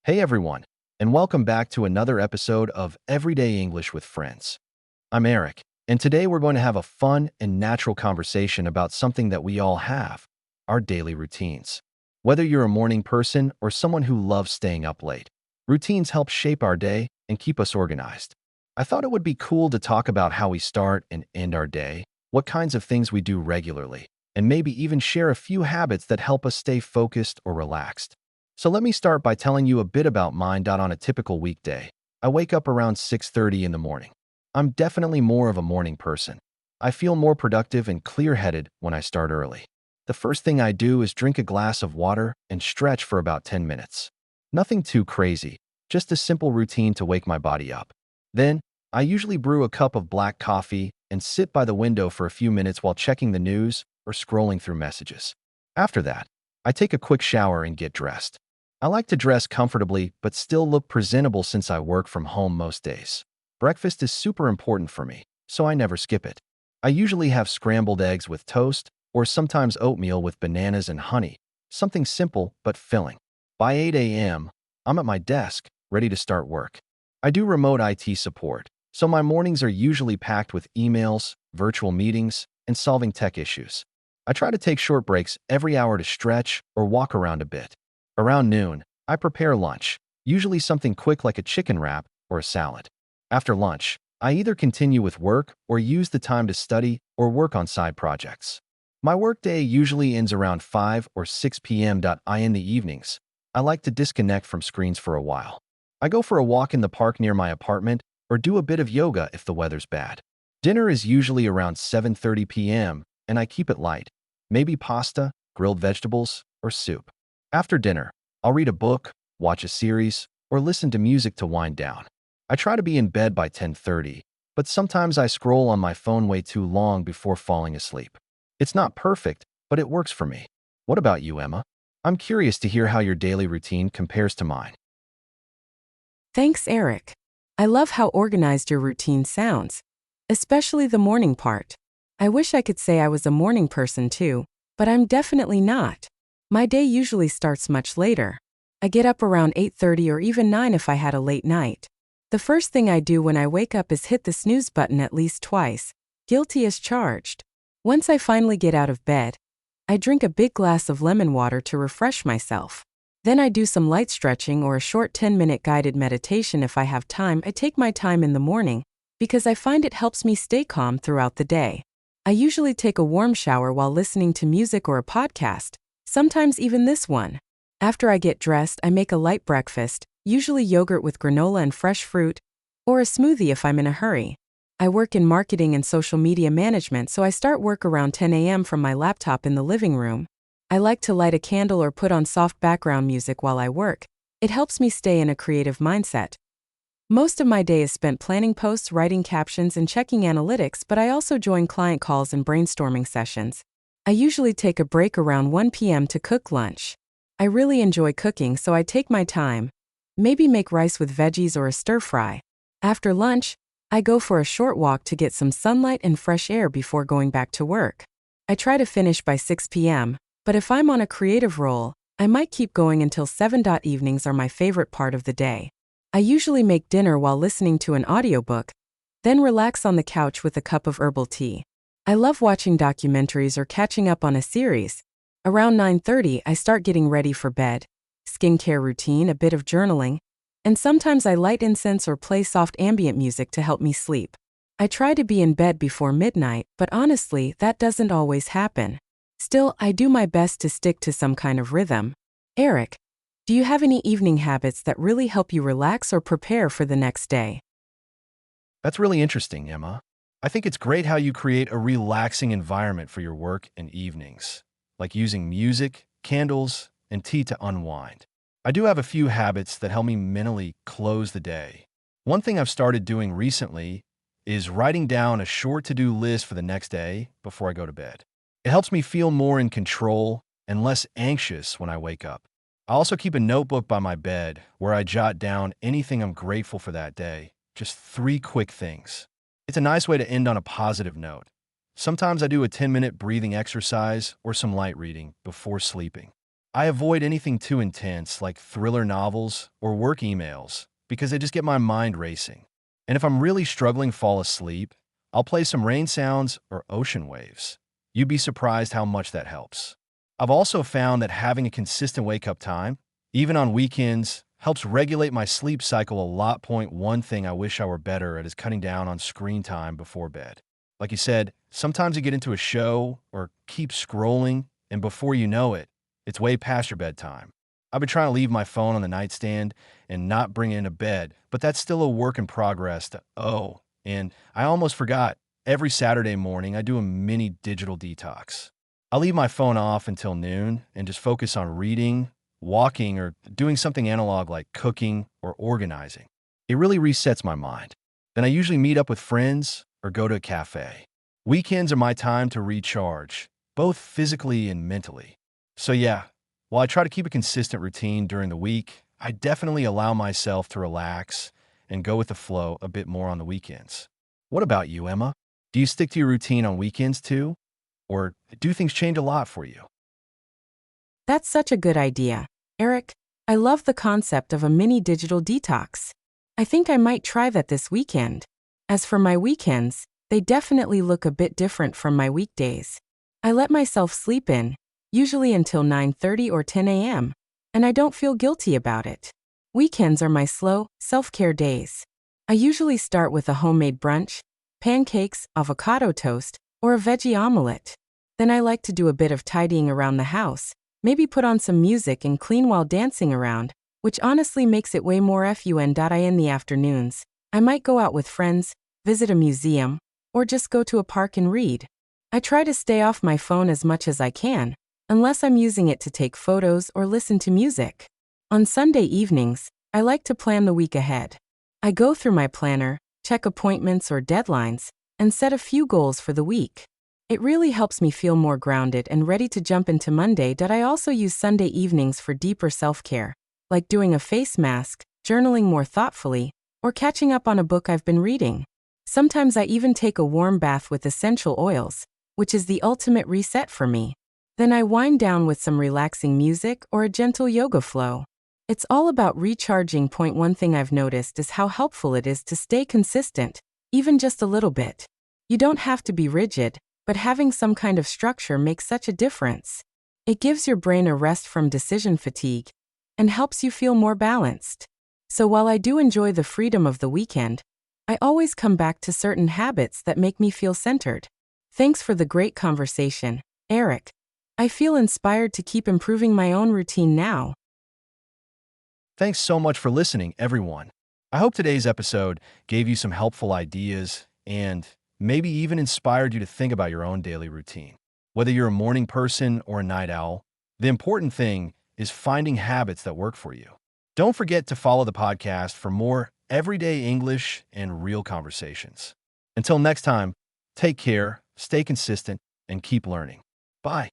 Hey everyone, and welcome back to another episode of Everyday English with Friends. I'm Eric, and today we're going to have a fun and natural conversation about something that we all have, our daily routines. Whether you're a morning person or someone who loves staying up late, routines help shape our day and keep us organized. I thought it would be cool to talk about how we start and end our day, what kinds of things we do regularly, and maybe even share a few habits that help us stay focused or relaxed. So let me start by telling you a bit about mine. On a typical weekday, I wake up around 6:30 in the morning. I'm definitely more of a morning person. I feel more productive and clear-headed when I start early. The first thing I do is drink a glass of water and stretch for about 10 minutes. Nothing too crazy, just a simple routine to wake my body up. Then, I usually brew a cup of black coffee and sit by the window for a few minutes while checking the news or scrolling through messages. After that, I take a quick shower and get dressed. I like to dress comfortably but still look presentable since I work from home most days. Breakfast is super important for me, so I never skip it. I usually have scrambled eggs with toast or sometimes oatmeal with bananas and honey, something simple but filling. By 8 a.m., I'm at my desk, ready to start work. I do remote IT support, so my mornings are usually packed with emails, virtual meetings, and solving tech issues. I try to take short breaks every hour to stretch or walk around a bit. Around noon, I prepare lunch, usually something quick like a chicken wrap or a salad. After lunch, I either continue with work or use the time to study or work on side projects. My workday usually ends around 5 or 6 p.m. In the evenings, I like to disconnect from screens for a while. I go for a walk in the park near my apartment or do a bit of yoga if the weather's bad. Dinner is usually around 7:30 p.m., and I keep it light, maybe pasta, grilled vegetables, or soup. After dinner, I'll read a book, watch a series, or listen to music to wind down. I try to be in bed by 10:30, but sometimes I scroll on my phone way too long before falling asleep. It's not perfect, but it works for me. What about you, Emma? I'm curious to hear how your daily routine compares to mine. Thanks, Eric. I love how organized your routine sounds, especially the morning part. I wish I could say I was a morning person too, but I'm definitely not. My day usually starts much later. I get up around 8:30 or even 9 if I had a late night. The first thing I do when I wake up is hit the snooze button at least twice. Guilty as charged. Once I finally get out of bed, I drink a big glass of lemon water to refresh myself. Then I do some light stretching or a short 10-minute guided meditation if I have time. I take my time in the morning because I find it helps me stay calm throughout the day. I usually take a warm shower while listening to music or a podcast, sometimes even this one. After I get dressed, I make a light breakfast, usually yogurt with granola and fresh fruit, or a smoothie if I'm in a hurry. I work in marketing and social media management, so I start work around 10 a.m. from my laptop in the living room. I like to light a candle or put on soft background music while I work. It helps me stay in a creative mindset. Most of my day is spent planning posts, writing captions, and checking analytics, but I also join client calls and brainstorming sessions. I usually take a break around 1 p.m. to cook lunch. I really enjoy cooking, so I take my time. Maybe make rice with veggies or a stir fry. After lunch, I go for a short walk to get some sunlight and fresh air before going back to work. I try to finish by 6 p.m., but if I'm on a creative roll, I might keep going until 7. Evenings are my favorite part of the day. I usually make dinner while listening to an audiobook, then relax on the couch with a cup of herbal tea. I love watching documentaries or catching up on a series. Around 9:30, I start getting ready for bed. Skincare routine, a bit of journaling, and sometimes I light incense or play soft ambient music to help me sleep. I try to be in bed before midnight, but honestly, that doesn't always happen. Still, I do my best to stick to some kind of rhythm. Eric, do you have any evening habits that really help you relax or prepare for the next day? That's really interesting, Emma. I think it's great how you create a relaxing environment for your work and evenings, like using music, candles, and tea to unwind. I do have a few habits that help me mentally close the day. One thing I've started doing recently is writing down a short to-do list for the next day before I go to bed. It helps me feel more in control and less anxious when I wake up. I also keep a notebook by my bed where I jot down anything I'm grateful for that day, just 3 quick things. It's a nice way to end on a positive note. Sometimes I do a 10-minute breathing exercise or some light reading before sleeping. I avoid anything too intense like thriller novels or work emails because they just get my mind racing. And if I'm really struggling to fall asleep, I'll play some rain sounds or ocean waves. You'd be surprised how much that helps. I've also found that having a consistent wake-up time, even on weekends, helps regulate my sleep cycle a lot. One thing I wish I were better at is cutting down on screen time before bed. Like you said, sometimes you get into a show or keep scrolling, and before you know it, it's way past your bedtime. I've been trying to leave my phone on the nightstand and not bring it into bed, but that's still a work in progress. And I almost forgot. Every Saturday morning, I do a mini digital detox. I leave my phone off until noon and just focus on reading, walking, or doing something analog like cooking or organizing. It really resets my mind. Then I usually meet up with friends or go to a cafe. Weekends are my time to recharge, both physically and mentally. So yeah, while I try to keep a consistent routine during the week, I definitely allow myself to relax and go with the flow a bit more on the weekends. What about you, Emma? Do you stick to your routine on weekends too? Or do things change a lot for you? That's such a good idea. Eric, I love the concept of a mini digital detox. I think I might try that this weekend. As for my weekends, they definitely look a bit different from my weekdays. I let myself sleep in, usually until 9:30 or 10 a.m., and I don't feel guilty about it. Weekends are my slow, self-care days. I usually start with a homemade brunch, pancakes, avocado toast, or a veggie omelet. Then I like to do a bit of tidying around the house, maybe put on some music and clean while dancing around, which honestly makes it way more fun. In the afternoons, I might go out with friends, visit a museum, or just go to a park and read. I try to stay off my phone as much as I can, unless I'm using it to take photos or listen to music. On Sunday evenings, I like to plan the week ahead. I go through my planner, check appointments or deadlines, and set a few goals for the week. It really helps me feel more grounded and ready to jump into Monday. I also use Sunday evenings for deeper self-care, like doing a face mask, journaling more thoughtfully, or catching up on a book I've been reading. Sometimes I even take a warm bath with essential oils, which is the ultimate reset for me. Then I wind down with some relaxing music or a gentle yoga flow. It's all about recharging. One thing I've noticed is how helpful it is to stay consistent, even just a little bit. You don't have to be rigid, but having some kind of structure makes such a difference. It gives your brain a rest from decision fatigue and helps you feel more balanced. So while I do enjoy the freedom of the weekend, I always come back to certain habits that make me feel centered. Thanks for the great conversation, Eric. I feel inspired to keep improving my own routine now. Thanks so much for listening, everyone. I hope today's episode gave you some helpful ideas and maybe even inspired you to think about your own daily routine. Whether you're a morning person or a night owl, the important thing is finding habits that work for you. Don't forget to follow the podcast for more everyday English and real conversations. Until next time, take care, stay consistent, and keep learning. Bye.